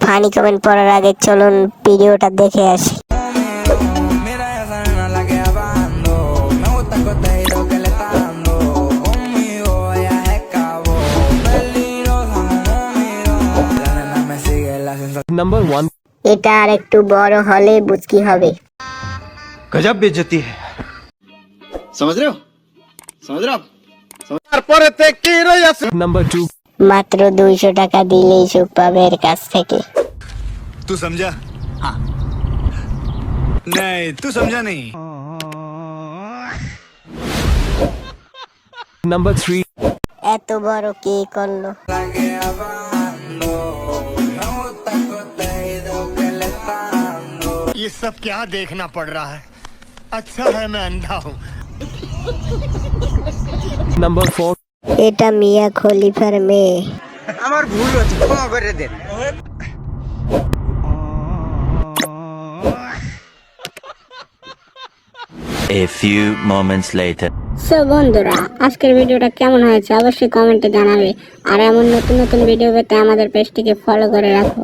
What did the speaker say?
Funny comment পড়ার আগে চলুন ভিডিওটা দেখে আসি। Number 1. এটা আর একটু বড় হলে বুঝকি হবে। गजब बेइज्जती है। समझ रहे हो Number 2. মাত্র 200 টাকা দিলেই সুখ পাবে এর কাছ থেকে। तू समझा? हाँ। नहीं तू समझा नहीं। Number 3. এত বড় কে করলো? ये सब क्या देखना पड़ रहा है। अच्छा है मैं अंधा हूँ। Number 4. এটা মিয়া খলিফার মেয়ে। আমার ভুল হচ্ছে, ক্ষমা করে দেন। A few moments later. So বন্ধুরা, আজকের ভিডিওটা কেমন হয়েছে অবশ্যই কমেন্টে জানাবে। আর এমন নতুন নতুন ভিডিও পেতে আমাদের পেজটিকে ফলো করে রাখো।